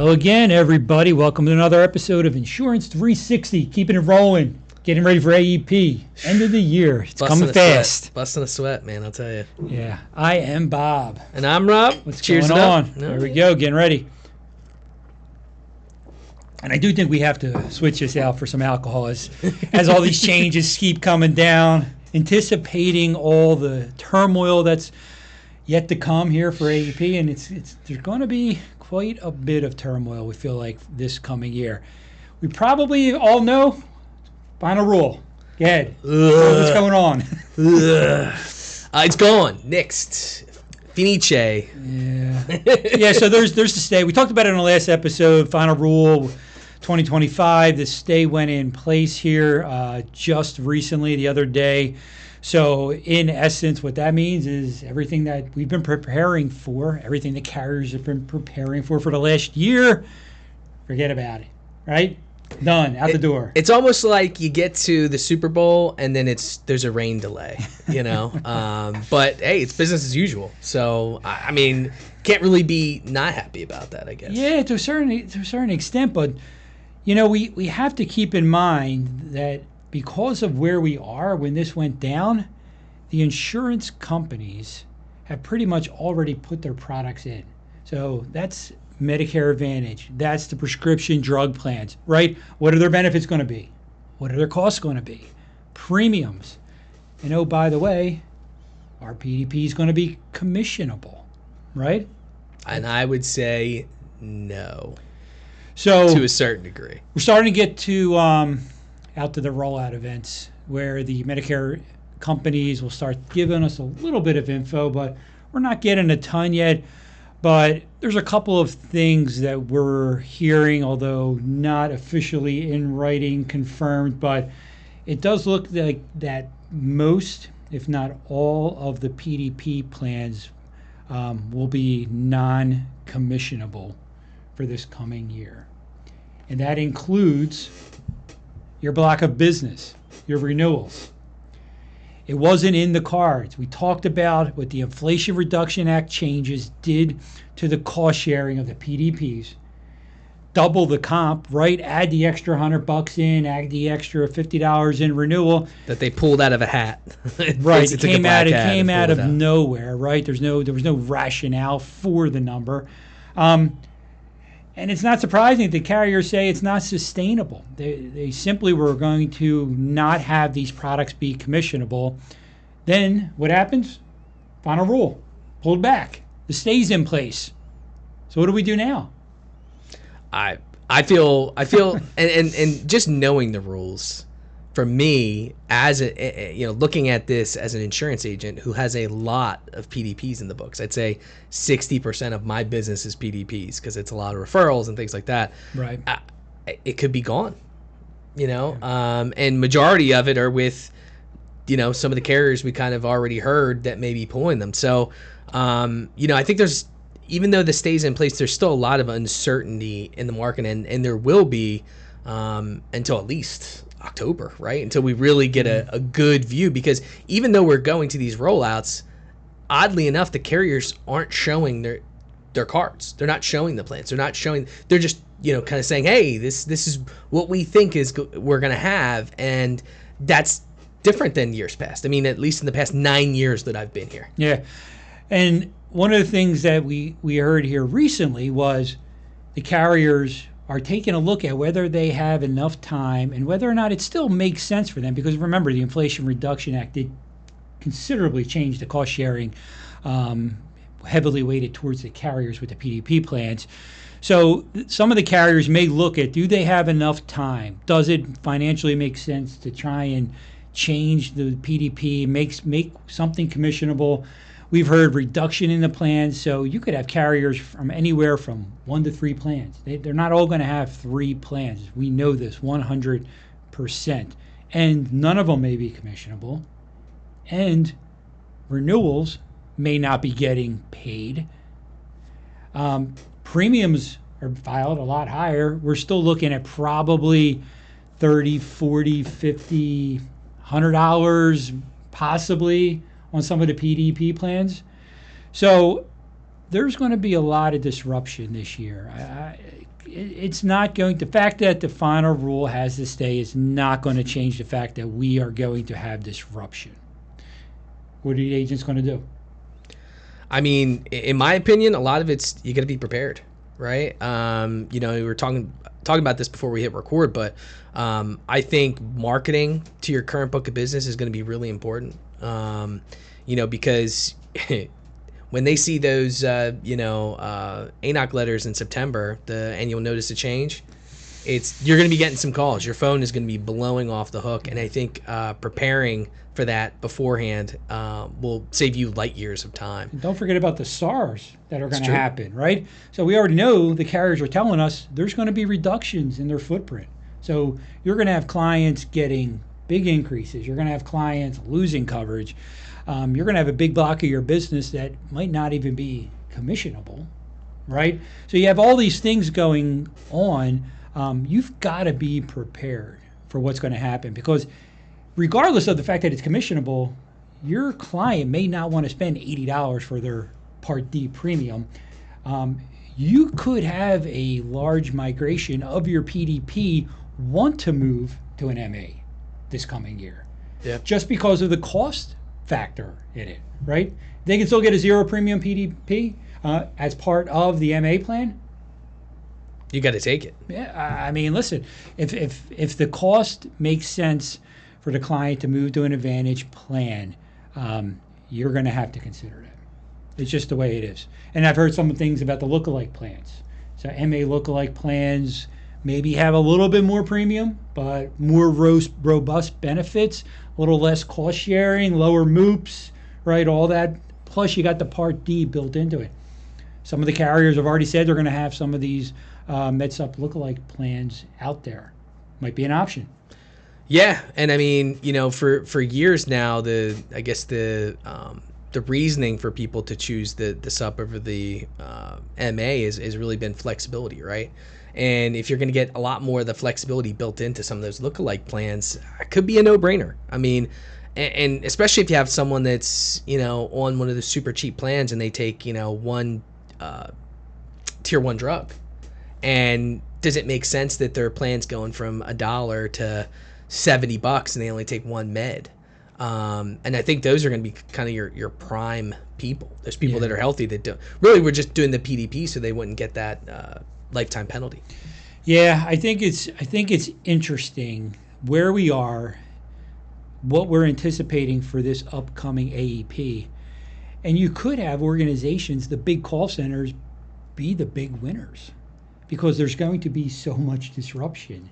Hello again, everybody. Welcome to another episode of Insurance 360. Keeping it rolling. Getting ready for AEP. End of the year. It's coming fast. Busting a sweat, man, I'll tell you. Yeah. I am Bob. And I'm Rob. What's Cheers going on? No. There we go. Getting ready. And I do think we have to switch this out for some alcohol as all these changes keep coming down. Anticipating all the turmoil that's yet to come here for AEP. And there's going to be quite a bit of turmoil, we feel like, this coming year. We probably all know final rule. Go ahead. What's going on? It's gone. Next. Finice. Yeah, so there's the stay. We talked about it in the last episode. Final rule 2025. The stay went in place here just recently, the other day. So in essence, what that means is everything that we've been preparing for, everything the carriers have been preparing for the last year, forget about it, right? Done, out the door. It's almost like you get to the Super Bowl and then there's a rain delay, you know? But hey, it's business as usual. So, I mean, can't really be not happy about that, I guess. Yeah, to a certain extent, but you know, we have to keep in mind that because of where we are when this went down, the insurance companies have pretty much already put their products in. So that's Medicare Advantage. That's the prescription drug plans, right? What are their benefits going to be? What are their costs going to be? Premiums. And oh, by the way, our PDP is going to be commissionable, right? And I would say no. So to a certain degree. We're starting to get to out to the rollout events where the Medicare companies will start giving us a little bit of info, but we're not getting a ton yet. But there's a couple of things that we're hearing, although not officially in writing confirmed, but it does look like that most, if not all, of the PDP plans will be non-commissionable for this coming year. And that includes your block of business, your renewals. It wasn't in the cards. We talked about what the Inflation Reduction Act changes did to the cost sharing of the PDPs. Double the comp, right? Add the extra $100 in, add the extra $50 in renewal. That they pulled out of a hat. Right. It came out of nowhere, right? There was no rationale for the number. And it's not surprising that the carriers say it's not sustainable. They simply were going to not have these products be commissionable. Then what happens? Final rule. Pulled back. The stay's in place. So what do we do now? I feel and just knowing the rules, for me, as looking at this as an insurance agent who has a lot of PDPs in the books, I'd say 60% of my business is PDPs because it's a lot of referrals and things like that. Right. It could be gone, you know, and majority of it are with, you know, some of the carriers we kind of already heard that may be pulling them. So, I think even though the stay's in place, there's still a lot of uncertainty in the market, and there will be until at least October, right? Until we really get a good view, because even though we're going to these rollouts, oddly enough, the carriers aren't showing their cards. They're not showing the plans. They're just, kind of saying, hey, this is what we think we're going to have. And that's different than years past. I mean, at least in the past 9 years that I've been here. Yeah. And one of the things that we heard here recently was the carriers are taking a look at whether they have enough time and whether or not it still makes sense for them. Because remember, the Inflation Reduction Act did considerably change the cost sharing, heavily weighted towards the carriers with the PDP plans. So some of the carriers may look at, do they have enough time? Does it financially make sense to try and change the PDP, make something commissionable? We've heard reduction in the plans, so you could have carriers from anywhere from 1 to 3 plans. They're not all going to have 3 plans. We know this 100%. And none of them may be commissionable. And renewals may not be getting paid. Premiums are filed a lot higher. We're still looking at probably $30, $40, $50, $100 possibly on some of the PDP plans. So there's going to be a lot of disruption this year. it's not going. The fact that the final rule has to stay is not going to change the fact that we are going to have disruption. What are the agents going to do? I mean, in my opinion, a lot of it's you got to be prepared, right? We were talking about this before we hit record, but I think marketing to your current book of business is going to be really important. Because when they see those, ANOC letters in September, the annual notice of change, you're going to be getting some calls. Your phone is going to be blowing off the hook, and I think preparing for that beforehand will save you light years of time. And don't forget about the SARs that are going to happen, right? So we already know the carriers are telling us there's going to be reductions in their footprint. So you're going to have clients getting big increases. You're going to have clients losing coverage. You're going to have a big block of your business that might not even be commissionable, right? So you have all these things going on. You've got to be prepared for what's going to happen, because regardless of the fact that it's commissionable, your client may not want to spend $80 for their Part D premium. You could have a large migration of your PDP want to move to an MA this coming year, just because of the cost factor in it, right? They can still get a zero premium PDP as part of the MA plan. You got to take it. Yeah, I mean, listen, if the cost makes sense for the client to move to an Advantage plan, you're going to have to consider that. It's just the way it is. And I've heard some things about the lookalike plans. So MA lookalike plans maybe have a little bit more premium, but more robust benefits, a little less cost sharing, lower MOOPs, right? All that. Plus, you got the Part D built into it. Some of the carriers have already said they're going to have some of these MedSup lookalike plans out there. Might be an option. Yeah, and I mean, for years now, the reasoning for people to choose the SUP over the MA is really been flexibility, right? And if you're going to get a lot more of the flexibility built into some of those lookalike plans, it could be a no-brainer. I mean, and especially if you have someone that's on one of the super cheap plans and they take one tier 1 drug, and does it make sense that their plan's going from $1 to $70 and they only take one med? And I think those are going to be kind of your prime people. There's people that are healthy that don't really were just doing the PDP so they wouldn't get that lifetime penalty. Yeah, I think it's interesting where we are, what we're anticipating for this upcoming AEP, and you could have organizations, the big call centers, be the big winners, because there's going to be so much disruption.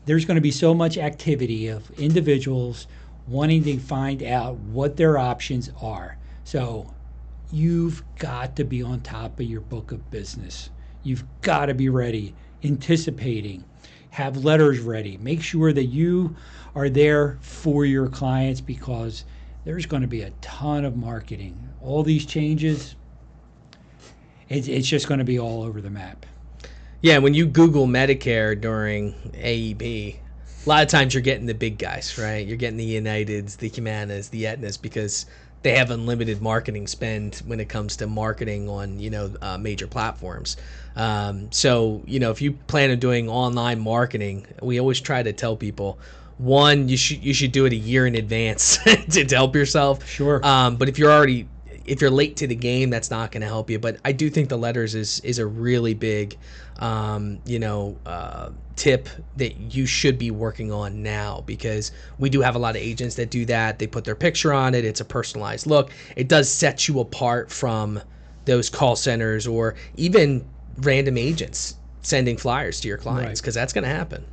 There's going to be so much activity of individuals wanting to find out what their options are. So you've got to be on top of your book of business. You've got to be ready, anticipating, have letters ready. Make sure that you are there for your clients, because there's going to be a ton of marketing. All these changes, it's just going to be all over the map. Yeah, when you Google Medicare during AEP, a lot of times you're getting the big guys, right? You're getting the Uniteds, the Humanas, the Aetnas, because they have unlimited marketing spend when it comes to marketing on, major platforms. So, if you plan on doing online marketing, we always try to tell people, one, you should do it a year in advance to help yourself. Sure. But if you're late to the game, that's not going to help you. But I do think the letters is a really big, tip that you should be working on now, because we do have a lot of agents that do that. They put their picture on it. It's a personalized look. It does set you apart from those call centers or even random agents sending flyers to your clients, because that's going to happen.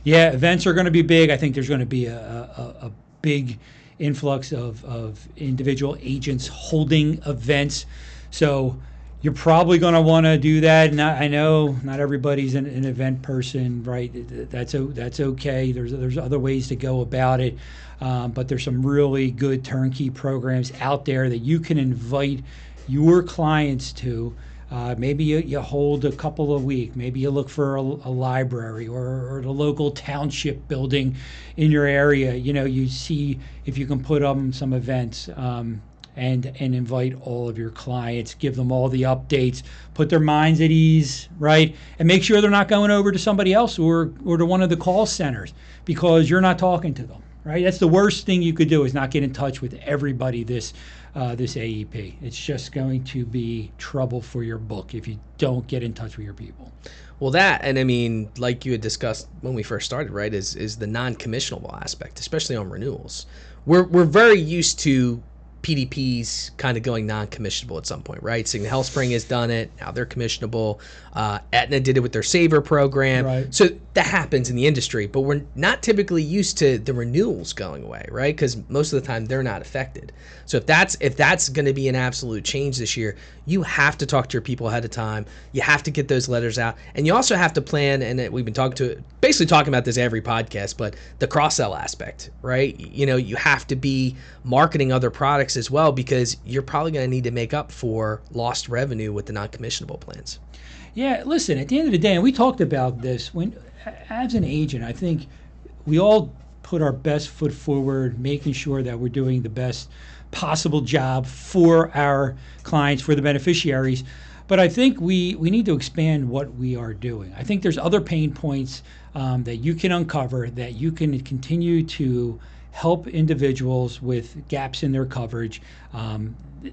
Yeah, events are going to be big. I think there's going to be a big influx of individual agents holding events. So you're probably going to want to do that. I know not everybody's an event person, right? That's okay. There's other ways to go about it. But there's some really good turnkey programs out there that you can invite your clients to. Maybe you hold a couple of weeks. Maybe you look for a library or the local township building in your area. You see if you can put up some events. and invite all of your clients, give them all the updates, put their minds at ease, right? And make sure they're not going over to somebody else or to one of the call centers because you're not talking to them, right? That's the worst thing you could do is not get in touch with everybody this AEP. It's just going to be trouble for your book if you don't get in touch with your people. Well, that, and I mean, like you had discussed when we first started, right, is the non-commissionable aspect, especially on renewals. We're very used to PDPs kind of going non-commissionable at some point, right? Cigna HealthSpring has done it. Now they're commissionable. Aetna did it with their Saver program. Right. So that happens in the industry, but we're not typically used to the renewals going away, right? Because most of the time they're not affected. So if that's going to be an absolute change this year, you have to talk to your people ahead of time. You have to get those letters out, and you also have to plan. And we've been basically talking about this every podcast, but the cross-sell aspect, right? You know, you have to be marketing other products as well because you're probably going to need to make up for lost revenue with the non-commissionable plans. Yeah, listen, at the end of the day, and we talked about this, as an agent, I think we all put our best foot forward, making sure that we're doing the best possible job for our clients, for the beneficiaries. But I think we need to expand what we are doing. I think there's other pain points that you can uncover, that you can continue to help individuals with gaps in their coverage.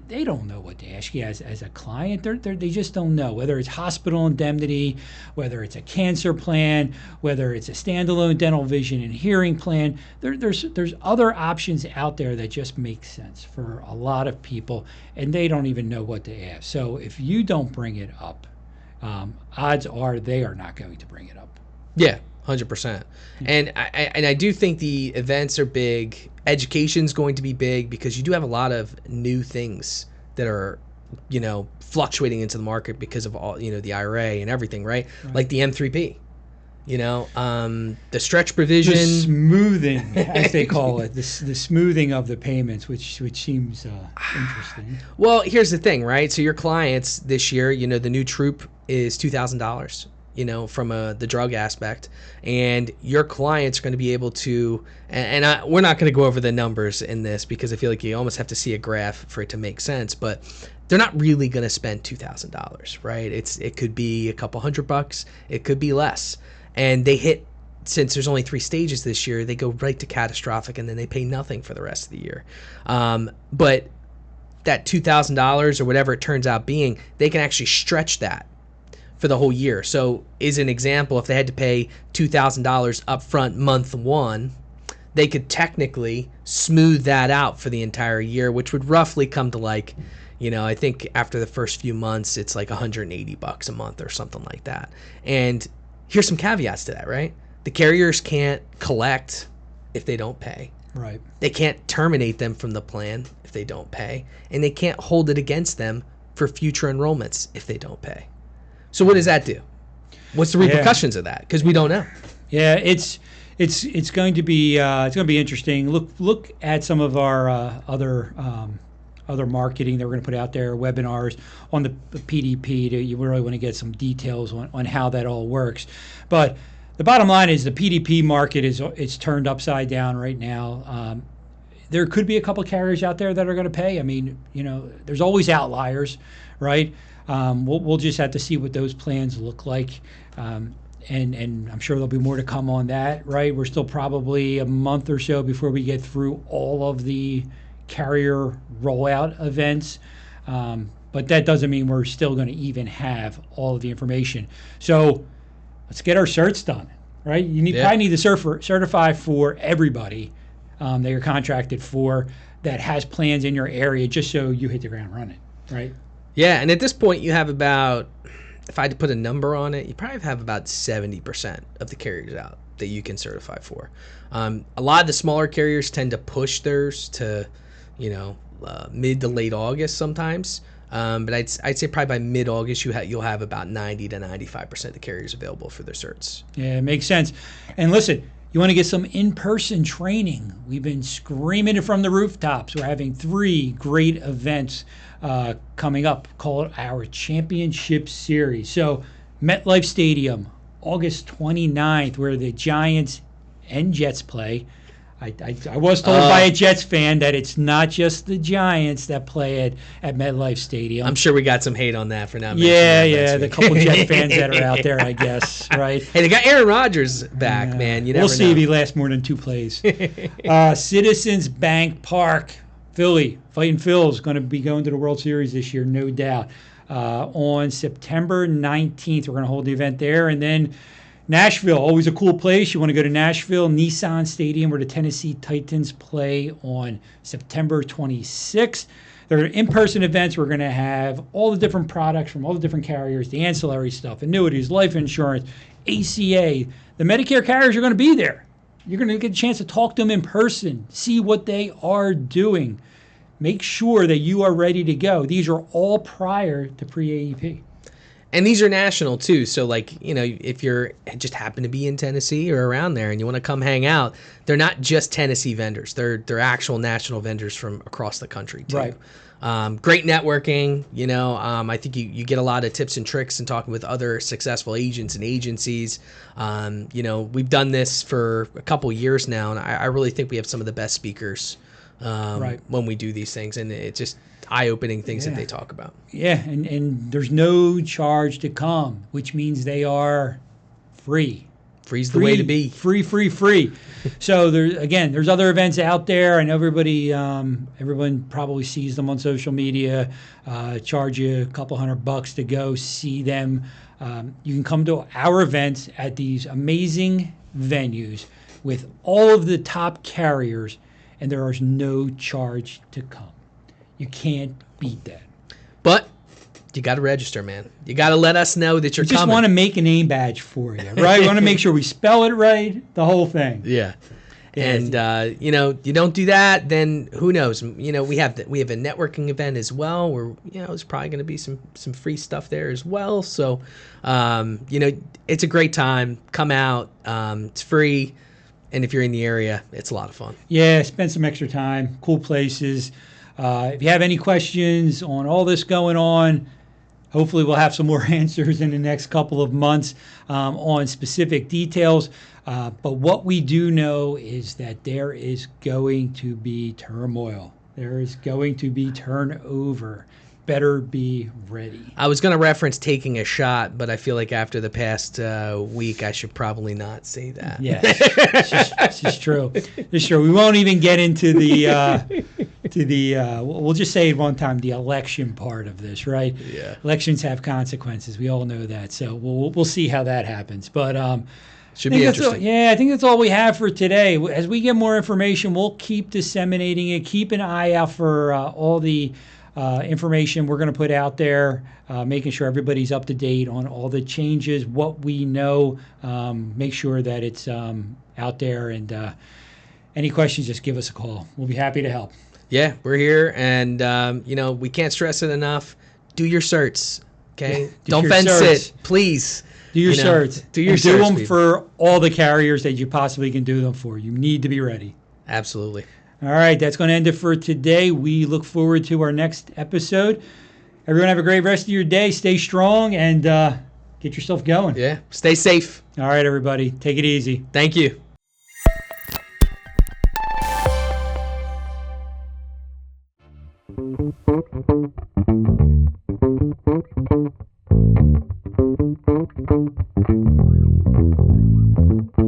They don't know what to ask you as a client. They just don't know, whether it's hospital indemnity, whether it's a cancer plan, whether it's a standalone dental, vision, and hearing plan. There's other options out there that just make sense for a lot of people, and they don't even know what to ask. So if you don't bring it up, odds are they are not going to bring it up. Yeah. 100%. And I do think the events are big. Education's going to be big because you do have a lot of new things that are, you know, fluctuating into the market because of all, you know, the IRA and everything, right? Like the M3P, you know, the stretch provision. The smoothing, as they call it, the smoothing of the payments, which seems interesting. Well, here's the thing, right? So your clients this year, you know, the new troop is $2,000. You know, from the drug aspect, and your clients are going to be able to, we're not going to go over the numbers in this because I feel like you almost have to see a graph for it to make sense, but they're not really going to spend $2,000, right? It could be a couple $100, it could be less, and they hit, since there's only 3 stages this year, they go right to catastrophic, and then they pay nothing for the rest of the year. But that $2,000 or whatever it turns out being, they can actually stretch that for the whole year. So as an example, if they had to pay $2,000 up front month 1, they could technically smooth that out for the entire year, which would roughly come to like, you know, I think after the first few months, it's like $180 a month or something like that. And here's some caveats to that, right? The carriers can't collect if they don't pay. Right. They can't terminate them from the plan if they don't pay. And they can't hold it against them for future enrollments if they don't pay. So what does that do? What's the repercussions of that? Because we don't know. Yeah, it's going to be interesting. Look at some of our other marketing that we're going to put out there, webinars on the PDP. You really want to get some details on how that all works. But the bottom line is the PDP market it's turned upside down right now. There could be a couple carriers out there that are going to pay. I mean, you know, there's always outliers, right? We'll just have to see what those plans look like, and I'm sure there'll be more to come on that, right? We're still probably a month or so before we get through all of the carrier rollout events, but that doesn't mean we're still going to even have all of the information. So let's get our certs done, right? Probably need to certify for everybody that you're contracted for that has plans in your area, just so you hit the ground running, right? Yeah, and at this point, you have about, if I had to put a number on it, you probably have about 70% of the carriers out that you can certify for. A lot of the smaller carriers tend to push theirs to, you know, mid to late August sometimes. But I'd say probably by mid-August, you'll have about 90 to 95% of the carriers available for their certs. Yeah, it makes sense. And listen, you want to get some in-person training. We've been screaming it from the rooftops. We're having 3 great events coming up called our Championship Series. So MetLife Stadium, August 29th, where the Giants and Jets play. I was told by a Jets fan that it's not just the Giants that play at MetLife Stadium. I'm sure we got some hate on that for now. The couple Jet fans that are out there, I guess, right? Hey, they got Aaron Rodgers back, man. You never we'll see know. if he lasts more than 2 plays. Citizens Bank Park, Philly, Fighting Phil's going to be going to the World Series this year, no doubt. On September 19th, we're going to hold the event there, and then Nashville, always a cool place. You want to go to Nashville, Nissan Stadium, where the Tennessee Titans play on September 26th. There are in-person events. We're going to have all the different products from all the different carriers, the ancillary stuff, annuities, life insurance, ACA. The Medicare carriers are going to be there. You're going to get a chance to talk to them in person, see what they are doing. Make sure that you are ready to go. These are all prior to pre-AEP. And these are national too. So like, you know, if you're just happen to be in Tennessee or around there and you want to come hang out, they're not just Tennessee vendors. They're actual national vendors from across the country too. Right. Great networking, you know. I think you get a lot of tips and tricks in talking with other successful agents and agencies. You know, we've done this for a couple years now, and I really think we have some of the best speakers when we do these things, and it's just eye-opening things that they talk about. Yeah, and there's no charge to come, which means they are free. Free's the way to be. Free. So there's other events out there. I know everyone probably sees them on social media. Charge you a couple $100 to go see them. You can come to our events at these amazing venues with all of the top carriers, and there is no charge to come. You can't beat that. But you got to register, man. You got to let us know that you're coming. We just want to make a name badge for you, right? We want to make sure we spell it right, the whole thing. Yeah. And you know, you don't do that, then who knows? You know, we have a networking event as well, where you know there's probably going to be some free stuff there as well. So, you know, it's a great time. Come out. It's free, and if you're in the area, it's a lot of fun. Yeah, spend some extra time. Cool places. If you have any questions on all this going on, hopefully we'll have some more answers in the next couple of months on specific details. But what we do know is that there is going to be turmoil. There is going to be turnover. Better be ready. I was going to reference taking a shot, but I feel like after the past week, I should probably not say that. Yes, this is true. It's true. We won't even get into we'll just say it one time, the election part of this, right? Yeah. Elections have consequences. We all know that. So we'll see how that happens. But should be interesting. I think that's all we have for today. As we get more information, we'll keep disseminating it. Keep an eye out for all the information we're going to put out there, making sure everybody's up to date on all the changes, what we know, make sure that it's out there. And any questions, just give us a call. We'll be happy to help. Yeah, we're here. And, you know, we can't stress it enough. Do your certs, okay? Yeah, don't fence it, please. Do your certs. Do your certs. Do them for all the carriers that you possibly can do them for. You need to be ready. Absolutely. All right, that's going to end it for today. We look forward to our next episode. Everyone have a great rest of your day. Stay strong and get yourself going. Yeah, stay safe. All right, everybody. Take it easy. Thank you.